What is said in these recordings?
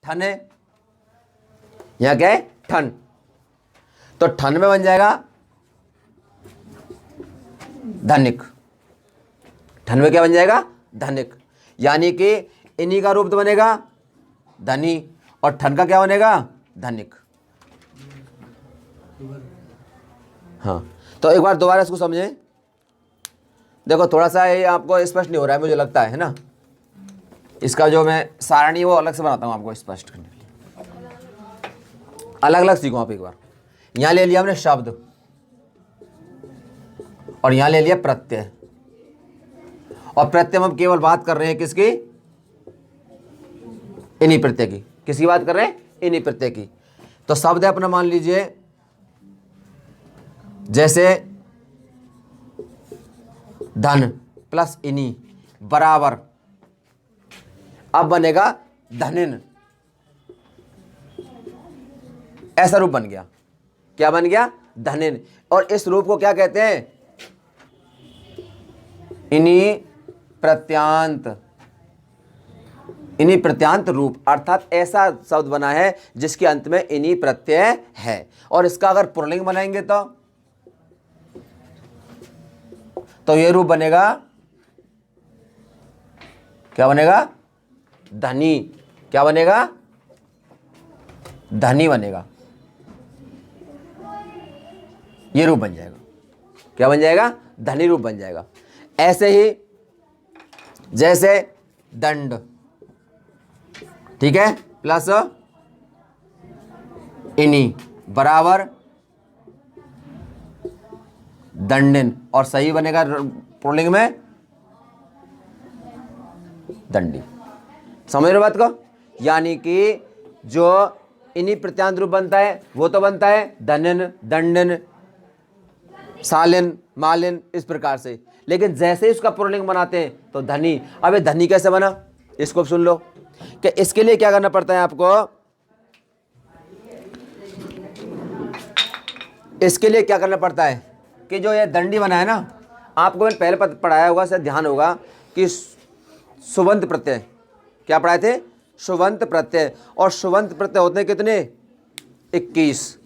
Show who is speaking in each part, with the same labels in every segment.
Speaker 1: ठन है, यहां क्या है, ठन, तो ठन में बन जाएगा धनिक। ठन में क्या बन जाएगा, धनिक, यानी कि इन्हीं का रूप तो बनेगा धनी और ठन का क्या बनेगा, धनिक। हाँ, तो एक बार दोबारा इसको समझें। देखो थोड़ा सा ये आपको स्पष्ट नहीं हो रहा है मुझे लगता है ना, इसका जो मैं सारणी वो अलग से बनाता हूँ आपको स्पष्ट करने के लिए। अलग अलग सीखो आप एक बार। यहां ले लिया हमने शब्द और यहां ले लिया प्रत्यय, और प्रत्यय में हम केवल बात कर रहे हैं किसकी, इन्हीं प्रत्यय की। किसकी बात कर रहे हैं, इन्हीं प्रत्यय की। तो शब्द है अपना, मान लीजिए जैसे धन प्लस इन्हीं बराबर, अब बनेगा धनिन, ऐसा रूप बन गया। क्या बन गया, धनिन। और इस रूप को क्या कहते हैं, इन्हीं प्रत्यांत, इन्हीं प्रत्यांत रूप, अर्थात ऐसा शब्द बना है जिसके अंत में इन्हीं प्रत्यय है। और इसका अगर पुल्लिंग बनाएंगे तो ये रूप बनेगा, क्या बनेगा, धनी। क्या बनेगा, धनी बनेगा, ये रूप बन जाएगा। क्या बन जाएगा, धनी रूप बन जाएगा। ऐसे ही जैसे दंड, ठीक है, प्लस इन्हीं बराबर दंडिन, और सही बनेगा पुल्लिंग में दंडी। समझ रहे हो बात को, यानी कि जो इन्हीं प्रत्यांत रूप बनता है वो तो बनता है धनिन, दंडिन, सालिन, मालिन, इस प्रकार से। लेकिन जैसे ही उसका पुल्लिंग बनाते हैं तो धनी। अब ये धनी कैसे बना, इसको सुन लो कि इसके लिए क्या करना पड़ता है आपको, इसके लिए क्या करना पड़ता है कि जो ये दंडी बना है ना, आपको मैंने पहले पढ़ाया होगा, शायद ध्यान होगा कि सुबंत प्रत्यय, क्या पढ़ाए थे, सुबंत प्रत्यय। और सुबंत प्रत्यय होते हैं कितने, 21,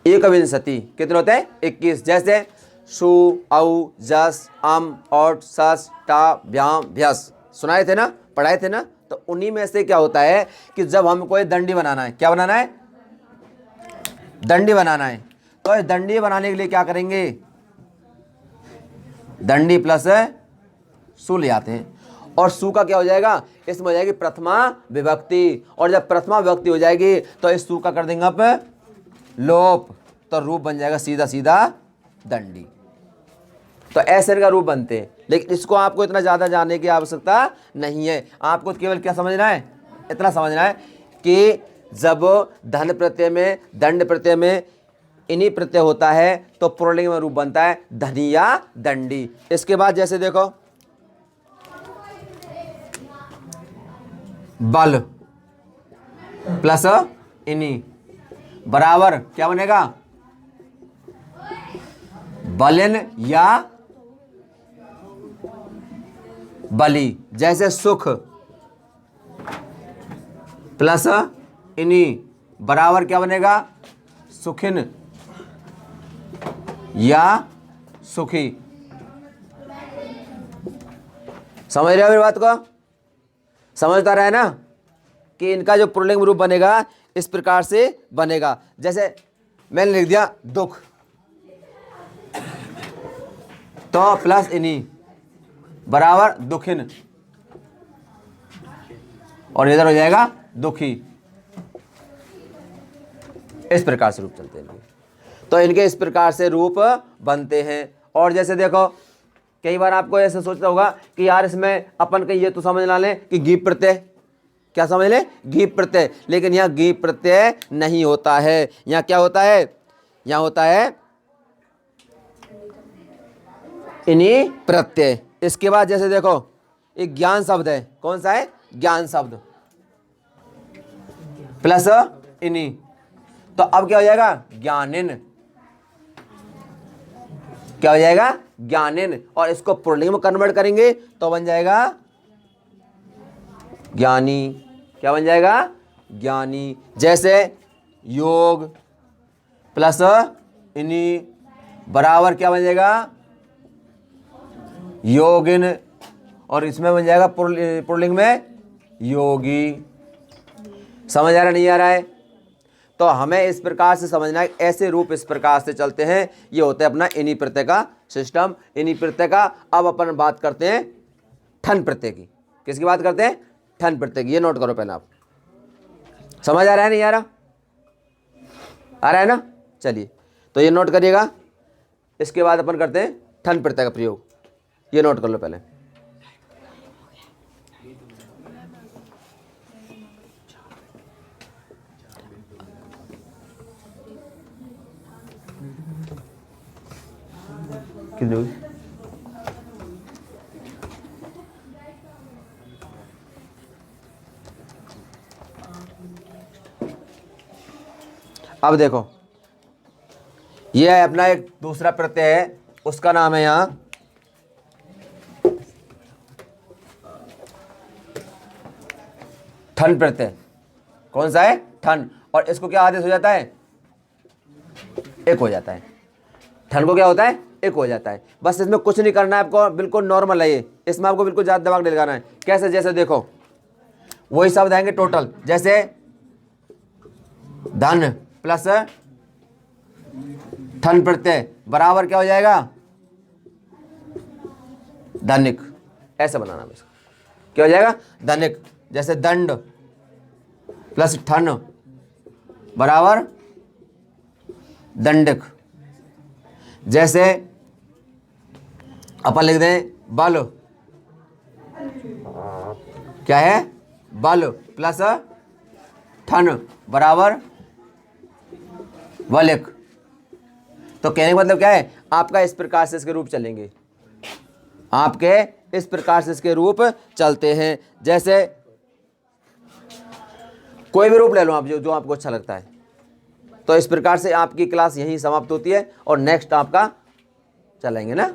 Speaker 1: एकविंशति, कितने होते हैं, 21। जैसे सु, औ, जस, अम, औट, सस, टा, भ्याम, भ्यस, सुनाए थे ना, पढ़ाए थे ना। तो उन्हीं में से क्या होता है कि जब हमको ये दंडी बनाना है, क्या बनाना है, दंडी बनाना है, तो इस दंडी बनाने के लिए क्या करेंगे, दंडी प्लस सु ले आते हैं। और सु का क्या हो जाएगा, इसमें हो जाएगी प्रथमा विभक्ति, और जब प्रथमा विभक्ति हो जाएगी तो इस सु का कर देंगे आप लोप, तो रूप बन जाएगा सीधा सीधा दंडी। तो ऐसे का रूप बनते हैं। लेकिन इसको आपको इतना ज़्यादा जानने की आवश्यकता नहीं है, आपको केवल क्या समझना है, इतना समझना है कि जब धन प्रत्यय में, दंड प्रत्यय में इन्हीं प्रत्यय होता है तो पुल्लिंग में रूप बनता है धनी या दंडी। इसके बाद जैसे देखो बल प्लस इन्हीं बराबर क्या बनेगा, बलिन या बली। जैसे सुख प्लस इन्हीं बराबर क्या बनेगा, सुखिन या सुखी। समझ रहे हो मेरी बात को, समझता रहे ना कि इनका जो पुल्लिंग रूप बनेगा इस प्रकार से बनेगा। जैसे मैंने लिख दिया दुख, तो प्लस इन्हीं बराबर दुखिन, और इधर हो जाएगा दुखी। इस प्रकार से रूप चलते हैं, तो इनके इस प्रकार से रूप बनते हैं। और जैसे देखो कई बार आपको ऐसे सोचना होगा कि यार इसमें अपन कहीं ये तो समझ ना लें कि गीप प्रत्यय, क्या समझ लें, गीप प्रत्यय। लेकिन यहाँ गीप प्रत्यय नहीं होता है, यहाँ क्या होता है, यहाँ होता है इन्हीं प्रत्यय। इसके बाद जैसे देखो एक ज्ञान शब्द है, कौन सा है, ज्ञान शब्द प्लस इन्हीं, तो अब क्या हो जाएगा, ज्ञानिन, क्या हो जाएगा, ज्ञानिन। और इसको पुल्लिंग में कन्वर्ट करेंगे तो बन जाएगा ज्ञानी, क्या बन जाएगा, ज्ञानी। जैसे योग प्लस इनी बराबर क्या बन जाएगा, योगिन, और इसमें बन जाएगा पुल्लिंग में योगी। समझ आ रहा नहीं आ रहा है? तो हमें इस प्रकार से समझना है, ऐसे रूप इस प्रकार से चलते हैं। ये होता है अपना इन्हीं प्रत्यय का सिस्टम, इन्हीं प्रत्यय का। अब अपन बात करते हैं ठन प्रत्यय की। किसकी बात करते हैं, ठन प्रत्यय की। ये नोट करो पहले आप। समझ आ रहा है नहीं आ रहा, आ रहा है ना? चलिए तो ये नोट करिएगा। इसके बाद अपन करते हैं ठन प्रत्यय का प्रयोग। ये नोट कर लो पहले। कितने अब देखो, यह है अपना एक दूसरा प्रत्यय है, उसका नाम है यहां ठन प्रत्यय। कौन सा है, ठन। और इसको क्या आदेश हो जाता है, एक हो जाता है। ठन को क्या होता है, एक हो जाता है। बस इसमें कुछ नहीं करना है आपको, बिल्कुल नॉर्मल है ये। इसमें आपको बिल्कुल ज्यादा दिमाग नहीं लगाना है। कैसे, जैसे देखो वही शब्द आएंगे टोटल। जैसे धन प्लस ठन प्रत्यय बराबर क्या हो जाएगा, धनिक। ऐसे बनाना है इसको, क्या हो जाएगा, धनिक। जैसे दंड प्लस ठन बराबर दंडिक। जैसे अपन लिख दें बल, क्या है, बल प्लस ठन बराबर वलिक। तो कहने का मतलब क्या है, आपका इस प्रकार से इसके रूप चलेंगे, आपके इस प्रकार से इसके रूप चलते हैं। जैसे कोई भी रूप ले लो आप, जो आपको अच्छा लगता है। तो इस प्रकार से आपकी क्लास यहीं समाप्त होती है और नेक्स्ट आपका चलेंगे ना।